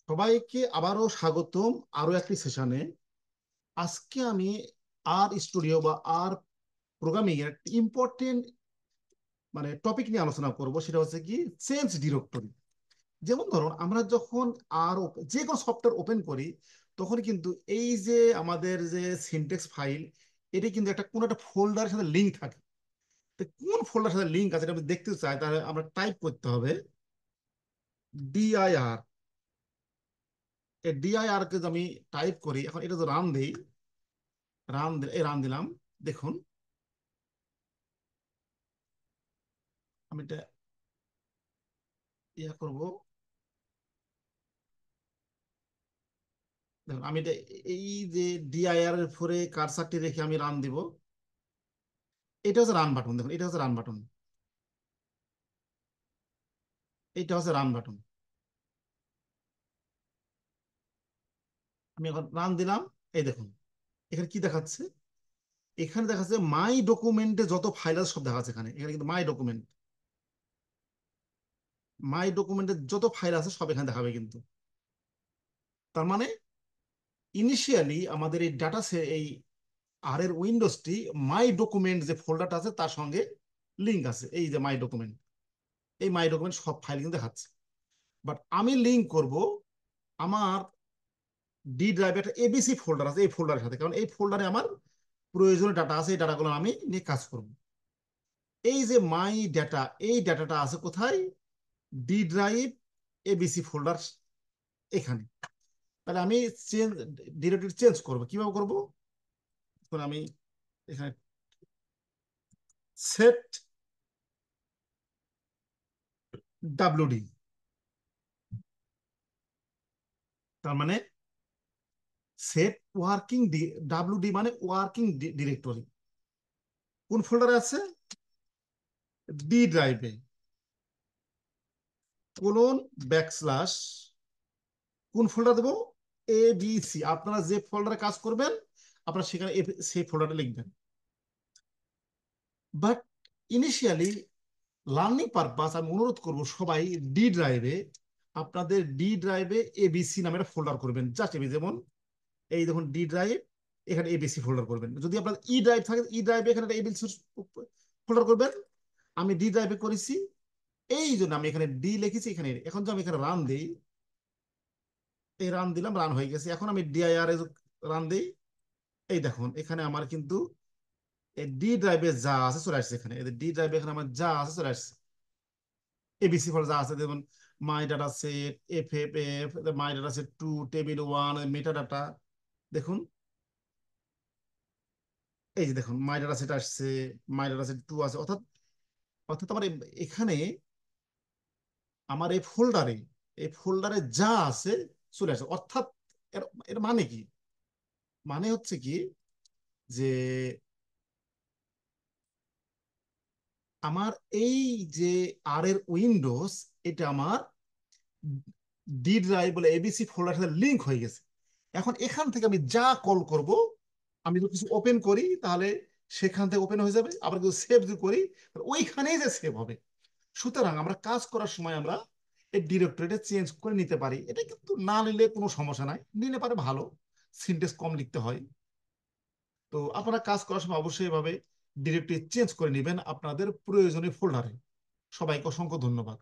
সবাইকে আবারও স্বাগতম আরো একটি সেশনে। আজকে আমি আর স্টুডিও বা আর প্রোগ্রামিং এর একটা ইম্পর্টেন্ট টপিক নিয়ে আলোচনা করব। সেটা হচ্ছে কি চেঞ্জ ডিরেক্টরি। যেমন ধরুন আমরা যখন আর যে কোনো সফটওয়্যার ওপেন করি তখন কিন্তু এই যে আমাদের যে সিনট্যাক্স ফাইল, এটি কিন্তু একটা কোন একটা ফোল্ডারের সাথে লিঙ্ক থাকে। তো কোন ফোল্ডারের সাথে লিঙ্ক আছে এটা আমি দেখতে চাই, তাহলে আমরা টাইপ করতে হবে dir। এই dir কে যদি আমি টাইপ করি, এখন এটা তো রান দিই, রান দিলাম। দেখুন আমি এটা ইয়া করব। দেখুন আমি এটা এই যে ডিআইআর এর উপরে কারসারটি রেখে আমি রান দিব। এটা হচ্ছে রান বাটন। দেখুন এটা হচ্ছে রান বাটন, এটা হচ্ছে রান বাটন। আমি এখন রান দিলাম। এই দেখুন এখানে কি দেখাচ্ছে, এখানে দেখাচ্ছে মাই ডকুমেন্টে যত ফাইল আছে সব দেখাচ্ছে। এখানে এখানে কিন্তু মাই ডকুমেন্টে যত ফাইল আছে সব এখানে দেখাবে কিন্তু। তার মানে ইনিশিয়ালি আমাদের এই ডাটা এই আর এর উইন্ডোজটি মাই ডকুমেন্ট যে ফোল্ডারটা আছে তার সঙ্গে লিঙ্ক আছে। এই যে মাই ডকুমেন্ট, এই মাই ডকুমেন্ট সব ফাইল কিন্তু দেখাচ্ছে। বাট আমি লিঙ্ক করব আমার ডি ড্রাইভে একটা এবিসি ফোল্ডার আছে, এই ফোল্ডারের সাথে, কারণ এই ফোল্ডারে আমার প্রয়োজনীয় ডাটা আছে। এই ডাটাগুলো আমি নিয়ে কাজ করব। এই যে মাই ডাটা, এই ডাটাটা আছে কোথায়? ডি ড্রাইভ এবিসি ফোল্ডার এখানে। তাহলে আমি চেঞ্জ ডিরেক্টরি চেঞ্জ করবো কিভাবে করব? এখন আমি এখানে সেট ডাব্লিউডি, তার মানে সেট ওয়ার্কিং ডাব্লিউডি মানে ওয়ার্কিং ডিরেক্টরি কোন ফোল্ডারে আছে? ডি ড্রাইভে কোলন ব্যাকস্ল্যাশ কোন ফোল্ডার দেবো? A B C. আপনারা যে ফোল্ডারে কাজ করবেন আপনারা সেখানে সেই ফোল্ডারে লিখবেন। বাট ইনিশিয়ালি লার্নিং পারপাস আমি অনুরোধ করব সবাই ডি ড্রাইভে, আপনাদের ডি ড্রাইভে এবিসি নামের ফোল্ডার করবেন। জাস্ট এবি, যেমন এই দেখুন ডি ড্রাইভ, এখানে এবিসি ফোল্ডার করবেন। যদি আপনার ই ড্রাইভ থাকে ই ড্রাইভে এখানে এবিসি ফোল্ডার করবেন। আমি ডি ড্রাইভে করেছি, এই জন্য আমি এখানে ডি লিখেছি এখানে। এখন যদি আমি এখানে রান দিই, এই রান দিলাম, রান হয়ে গেছে। এখন আমি ডিআইআর রান দিই, এই দেখুন এখানে আমার কিন্তু এই ডি ড্রাইভে যা আছে চলে আসছে। এখানে ডি ড্রাইভে এখানে আমার যা আছে চলে আসছে। এবিসি ফল যা আছে, যেমন my data set F F F, my data set two, table one, meta data. দেখুন এই যে দেখুন মাই ডাটা সেট আসছে, মাই ডাটা সেট টু আছে। অর্থাৎ অর্থাৎ আমার এখানে আমার এই ফোল্ডারে যা আছে চলে আসে। অর্থাৎ এর এর মানে কি? মানে হচ্ছে কি যে আমার এই যে আর এর উইন্ডোজ, এটা আমার ডি ড্রাইভ বলে এবিসি ফোল্ডার সাথে লিঙ্ক হয়ে গেছে। এখন এখান থেকে আমি যা কল করব, আমি যদি কিছু ওপেন করি তাহলে সেখান থেকে ওপেন হয়ে যাবে। আবার যদি সেভ যদি করি ওইখানেই যে সেভ হবে। সুতরাং আমরা কাজ করার সময় আমরা এই ডিরেক্টরিটা চেঞ্জ করে নিতে পারি। এটা কিন্তু না নিলে কোনো সমস্যা নাই, নিলে পারে ভালো, সিনট্যাক্স কম লিখতে হয়। তো আপনারা কাজ করার সময় অবশ্যই এভাবে ডিরেক্টরি চেঞ্জ করে নেবেন আপনাদের প্রয়োজনীয় ফোল্ডারে। সবাইকে অসংখ্য ধন্যবাদ।